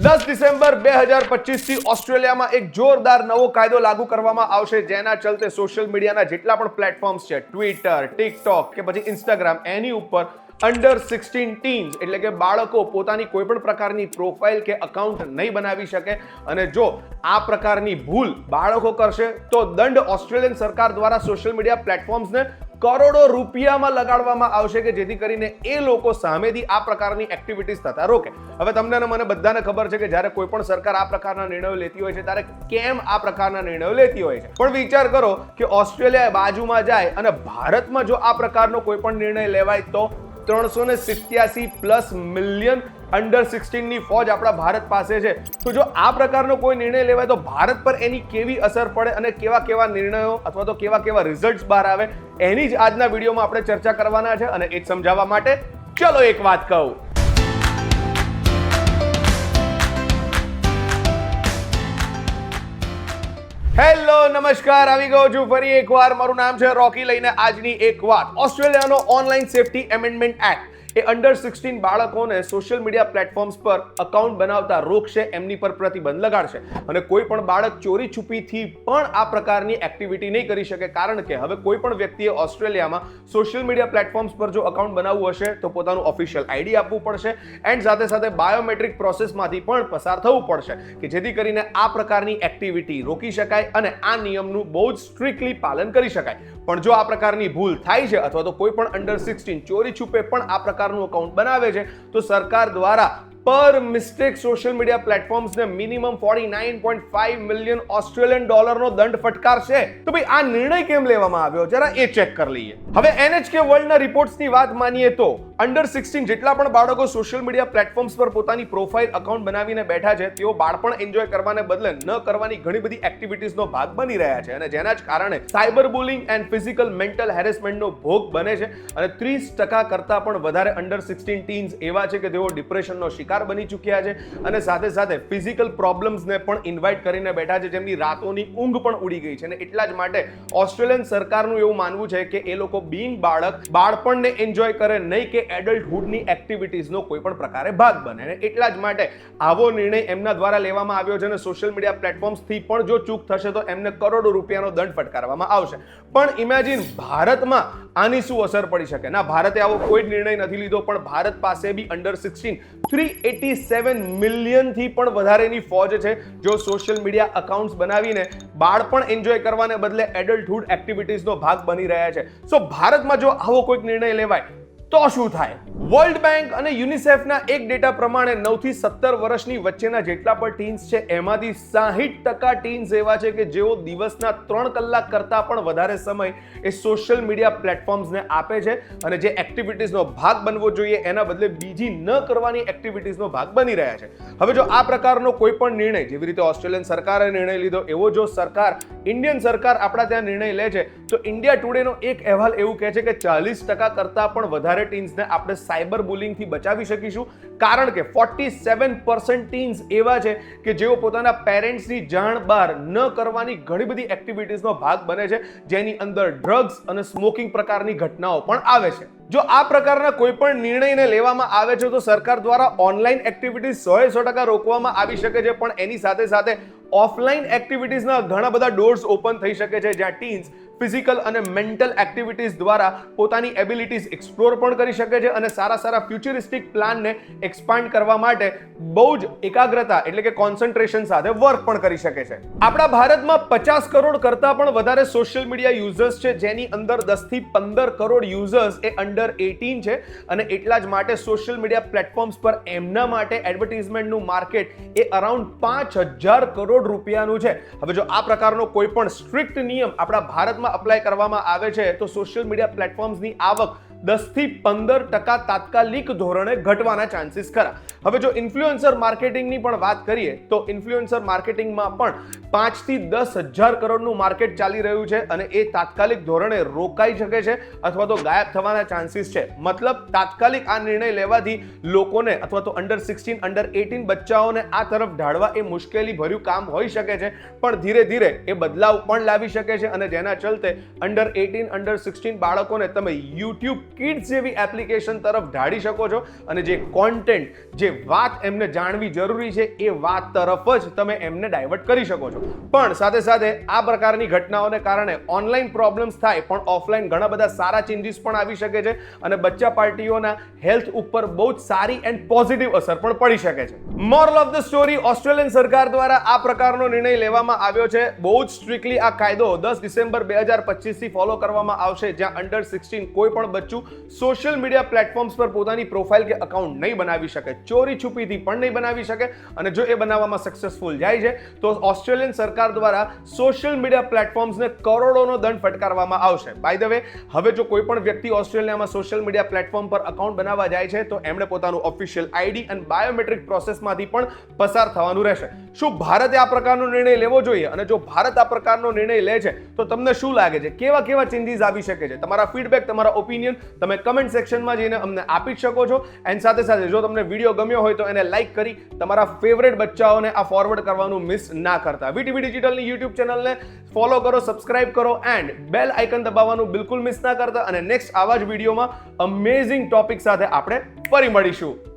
10 December 2025 થી ઓસ્ટ્રેલિયામાં એક જોરદાર નવો કાયદો લાગુ કરવામાં આવશે, જેના ચલતે સોશિયલ મીડિયાના જેટલા પણ પ્લેટફોર્મ્સ છે, ટ્વિટર, ટિકટોક કે પછી ઇન્સ્ટાગ્રામ, એની ઉપર અંડર 16 ટીન્સ એટલે કે બાળકો પોતાની કોઈ પણ પ્રકારની પ્રોફાઇલ કે અકાઉન્ટ નહીં બનાવી શકે. અને જો આ પ્રકારની ભૂલ બાળકો કરશે તો દંડ ઓસ્ટ્રેલિયન સરકાર દ્વારા સોશિયલ મીડિયા પ્લેટફોર્મ્સને કરોડો રૂપિયામાં લગાડવામાં આવશે, કે જેથી કરીને એ લોકો સામેથી આ પ્રકારની એક્ટિવિટીઝ થતા રોકે. હવે તમને અને મને બધાને ખબર છે કે જ્યારે કોઈ પણ સરકાર આ પ્રકારના નિર્ણયો લેતી હોય છે ત્યારે કેમ આ પ્રકારના નિર્ણયો લેતી હોય છે. પણ વિચાર કરો કે ઓસ્ટ્રેલિયા બાજુમાં જાય અને ભારતમાં જો આ પ્રકારનો કોઈ પણ નિર્ણય લેવાય તો 387+ મિલિયન અંડર 16 ની ફોજ આપણા ભારત પાસે છે. તો જો આ પ્રકારનો કોઈ નિર્ણય લેવાય તો ભારત પર એની કેવી અસર પડે અને કેવા કેવા નિર્ણયો અથવા તો કેવા કેવા રિઝલ્ટ્સ બહાર આવે, એની જ આજના વિડીયોમાં આપણે ચર્ચા કરવાના છે. અને એ જ સમજાવવા માટે ચલો એક વાત કહું. હેલો, નમસ્કાર, આવી ગયો છું ફરી એકવાર. મારું નામ છે રોકી. લઈને આજની એક વાત. ઓસ્ટ્રેલિયાનો ઓનલાઈન સેફટી એમેન્ડમેન્ટ એક્ટ એ અંડર 16 બાળકોને સોશિયલ મીડિયા પ્લેટફોર્મ્સ પર અકાઉન્ટ બનાવતા રોકશે, એમની પર પ્રતિબંધ લગાડશે. અને કોઈ પણ બાળક ચોરી છુપીથી પણ આ પ્રકારની એક્ટિવિટી નહીં કરી શકે, કારણ કે હવે કોઈ પણ વ્યક્તિએ ઓસ્ટ્રેલિયામાં સોશિયલ મીડિયા પ્લેટફોર્મ્સ પર જો અકાઉન્ટ બનાવવું હશે તો પોતાનું ઓફિશિયલ આઈડી આપવું પડશે, એન્ડ સાથે સાથે બાયોમેટ્રિક પ્રોસેસમાંથી પણ પસાર થવું પડશે, કે જેથી કરીને આ પ્રકારની એક્ટિવિટી રોકી શકાય અને આ નિયમનું બહુ જ સ્ટ્રિક્ટલી પાલન કરી શકાય. પણ જો આ પ્રકારની ભૂલ થાય છે અથવા તો કોઈ પણ અંડર 16 ચોરી છુપે પણ આ પ્રકારનું અકાઉન્ટ બનાવે છે તો સરકાર દ્વારા પર મિસ્ટેક સોશિયલ મીડિયા પ્લેટફોર્મ્સને મિનિમમ 49.5 મિલિયન ઓસ્ટ્રેલિયન ડોલરનો દંડ ફટકારશે. તો ભાઈ આ નિર્ણય કેમ લેવામાં આવ્યો, જરા એ ચેક કરી લઈએ. હવે NHK વર્લ્ડના રિપોર્ટ્સની વાત માનીએ તો અંડર 16 જેટલા પણ બાળકો સોશિયલ મીડિયા પ્લેટફોર્મ્સ પર પોતાની પ્રોફાઇલ અકાઉન્ટ બનાવીને બેઠા છે, તેઓ બાળપણ એન્જોય કરવાને બદલે ન કરવાની ઘણી બધી એક્ટિવિટીઝનો ભાગ બની રહ્યા છે. અને જેના જ કારણે cyber bullying and physical mental હેરેસમેન્ટનો ભોગ બને છે. અને 30% કરતાં પણ વધારે અંડર 16 ટીન્સ એવા છે કે તેઓ ડિપ્રેશનનો શિકાર બની ચૂક્યા છે. અને સાથે સાથે ફિઝિકલ પ્રોબ્લેમ્સને પણ ઇન્વાઇટ કરીને બેઠા છે, જેમની રાતોની ઊંઘ પણ ઉડી ગઈ છે. અને એટલા જ માટે ઓસ્ટ્રેલિયન સરકારનું એવું માનવું છે કે એ લોકો બીઈંગ બાળપણને એન્જોય કરે, નહીં કે એડલ્ટહુડની એક્ટિવિટીઝનો કોઈ પણ પ્રકારે ભાગ બને. અને એટલા જ માટે આવો નિર્ણય એમના દ્વારા લેવામાં આવ્યો છે. અને સોશિયલ મીડિયા પ્લેટફોર્મ્સથી પણ જો ચૂક થશે તો એમને કરોડો રૂપિયાનો દંડ ફટકારવામાં આવશે. પણ ઇમેજિન ભારતમાં આની શું અસર પડી શકે. ના, ભારતે આવો કોઈ નિર્ણય નથી લીધો, પણ ભારત પાસે બી અંડર 16 387 મિલિયનથી પણ વધારેની ફોજ છે, જો સોશિયલ મીડિયા અકાઉન્ટ્સ બનાવીને બાળપણ એન્જોય કરવાને બદલે એડલ્ટહુડ એક્ટિવિટીઝનો ભાગ બની રહ્યા છે. સો ભારતમાં જો આવો કોઈક નિર્ણય લેવાય તો શું થાય? વર્લ્ડ બેંક અને યુનિસેફના એક ડેટા પ્રમાણે 9 થી 17 વર્ષની વચ્ચેના જેટલા પણ ટીન્સ છે, એમાંથી 60% ટીન્સ એવા છે કે જેઓ દિવસના 3 કલાક કરતાં પણ વધારે સમય એ સોશિયલ મીડિયા પ્લેટફોર્મ્સને આપે છે. અને જે એક્ટિવિટીઝનો ભાગ બનવો જોઈએ એના બદલે બીજી ન કરવાની એક્ટિવિટીઝનો ભાગ બની રહ્યા છે. હવે જો આ પ્રકારનો કોઈ પણ નિર્ણય, જેવી રીતે ઓસ્ટ્રેલિયન સરકારે નિર્ણય લીધો, એવો જો ઇન્ડિયન સરકાર આપણા ત્યાં નિર્ણય લે છે, તો ઇન્ડિયા ટુડેનો એક અહેવાલ એવું કહે છે કે 40% કરતાં પણ વધારે ટીન્સને આપણે સાયબર બુલિંગથી બચાવી શકીશું. કારણ કે 47% ટીન્સ એવા છે કે જેઓ પોતાના પેરેન્ટ્સની જાણ બહાર ન કરવાની ઘણી બધી એક્ટિવિટીઝનો ભાગ બને છે, જેની અંદર ડ્રગ્સ અને સ્મોકિંગ પ્રકારની ઘટનાઓ પણ આવે છે. જો આ પ્રકારના કોઈ પણ નિર્ણયને લેવામાં આવે છે તો સરકાર દ્વારા ઓનલાઈન એક્ટિવિટીઝ 100% રોકવામાં આવી શકે છે, પણ એની સાથે સાથે ઓફલાઈન એક્ટિવિટીઝના ઘણા બધા ડોર્સ ઓપન થઈ શકે છે, જ્યાં ટીન્સ ફિઝિકલ અને મેન્ટલ એક્ટિવિટીઝ દ્વારા પોતાની એબિલિટીઝ એક્સપ્લોર પણ કરી શકે છે અને સારા ફ્યુચરિસ્ટિક પ્લાનને એક્સપાન્ડ કરવા માટે બહુ જ એકાગ્રતા એટલે કે કોન્સન્ટ્રેશન સાથે વર્ક પણ કરી શકે છે. આપણા ભારતમાં 50 કરોડ કરતાં પણ વધારે સોશિયલ મીડિયા યુઝર્સ છે, જેની અંદર 10 થી 15 કરોડ યુઝર્સ એ અંડર 18 છે. અને એટલા જ માટે સોશિયલ મીડિયા પ્લેટફોર્મ્સ પર એમના માટે એડવર્ટાઇઝમેન્ટનું માર્કેટ એ અરાઉન્ડ 5000 કરોડ રૂપિયાનું છે. હવે જો આ પ્રકારનો કોઈ પણ સ્ટ્રિક્ટ નિયમ આપણા ભારતમાં અપ્લાય કરવામાં આવે છે તો સોશિયલ મીડિયા પ્લેટફોર્મ્સની આવક 10 થી 15% તાત્કાલિક ધોરણે ઘટવાના ચાન્સીસ ખરા. હવે જો ઇન્ફ્લુએન્સર માર્કેટિંગની પણ વાત કરીએ તો ઇન્ફ્લુએન્સર માર્કેટિંગમાં પણ 5 થી 10,000 કરોડનું માર્કેટ ચાલી રહ્યું છે અને એ તાત્કાલિક ધોરણે રોકાઈ શકે છે અથવા તો ગાયબ થવાના ચાન્સીસ છે. મતલબ તાત્કાલિક આ નિર્ણય લેવાથી લોકોને અથવા તો અંડર 16 અંડર 18 બચ્ચાઓને આ તરફ ઢાળવા એ મુશ્કેલી ભર્યું કામ હોઈ શકે છે, પણ ધીરે ધીરે એ બદલાવ પણ લાવી શકે છે. અને જેના ચલતે અંડર 18 અંડર 16 બાળકોને તમે YouTube કિડ્સ જેવી એપ્લિકેશન તરફ ઢાળી શકો છો અને જે કોન્ટેન્ટ, જે વાત એમને જાણવી જરૂરી છે એ વાત તરફ જ તમે એમને ડાયવર્ટ કરી શકો છો. પણ સાથે સાથે આ પ્રકારની ઘટનાઓને કારણે ઓનલાઈન પ્રોબ્લેમ્સ થાય પણ ઓફલાઈન ઘણા બધા સારા ચેન્જીસ પણ આવી શકે છે અને બચ્ચા પાર્ટીઓના હેલ્થ ઉપર બહુ જ સારી એન્ડ પોઝિટિવ અસર પણ પડી શકે છે. Moral of the story, Australian સરકાર દ્વારા આ પ્રકારનો નિર્ણય લેવામાં આવ્યો છે. બહુ જ સ્ટ્રિક્ટલી આ કાયદો 10 ડિસેમ્બર 2025 થી ફોલો કરવામાં આવશે, જ્યાં અંડર 16 કોઈ પણ બચ્ચું સોશિયલ મીડિયા પ્લેટફોર્મ્સ પર પોતાની પ્રોફાઇલ કે અકાઉન્ટ નહીં બનાવી શકે, ચોરી છુપીથી પણ નહીં બનાવી શકે અને જો એ બનાવવામાં સક્સેસફુલ જાય છે તો ઓસ્ટ્રેલિયન સરકાર દ્વારા સોશિયલ મીડિયા પ્લેટફોર્મ્સને કરોડોનો દંડ ફટકારવામાં આવશે. બાય ધ વે, હવે જો કોઈ પણ વ્યક્તિ ઓસ્ટ્રેલિયામાં સોશિયલ મીડિયા પ્લેટફોર્મ પર અકાઉન્ટ બનાવવા જાય છે તો એમણે પોતાનું ઓફિશિયલ આઈડી અને બાયોમેટ્રિક પ્રોસેસમાંથી પણ પસાર થવાનું રહેશે. શું ભારતે આ પ્રકારનો નિર્ણય લેવો જોઈએ? અને જો ભારત આ પ્રકારનો નિર્ણય લે છે તો તમને શું લાગે છે? કેવા કેવા ચેન્જીસ આવી શકે છે? તમારા ફીડબેક, તમારા ઓપિનિયન તમે કમેન્ટ સેક્શનમાં જઈને અમને આપી શકો છો. એન્ડ સાથે સાથે જો તમને વિડીયો ગમ્યો હોય તો એને લાઈક કરી તમારા ફેવરેટ બચ્ચાઓને આ ફોરવર્ડ કરવાનું મિસ ના કરતા. વીટીવી ડિજિટલની યુટ્યુબ ચેનલને ફોલો કરો, સબસ્ક્રાઇબ કરો એન્ડ બેલ આઇકન દબાવવાનું બિલકુલ મિસ ના કરતા. અને નેક્સ્ટ આવા જ વિડીયોમાં અમેઝિંગ ટોપિક સાથે આપણે ફરી મળીશું.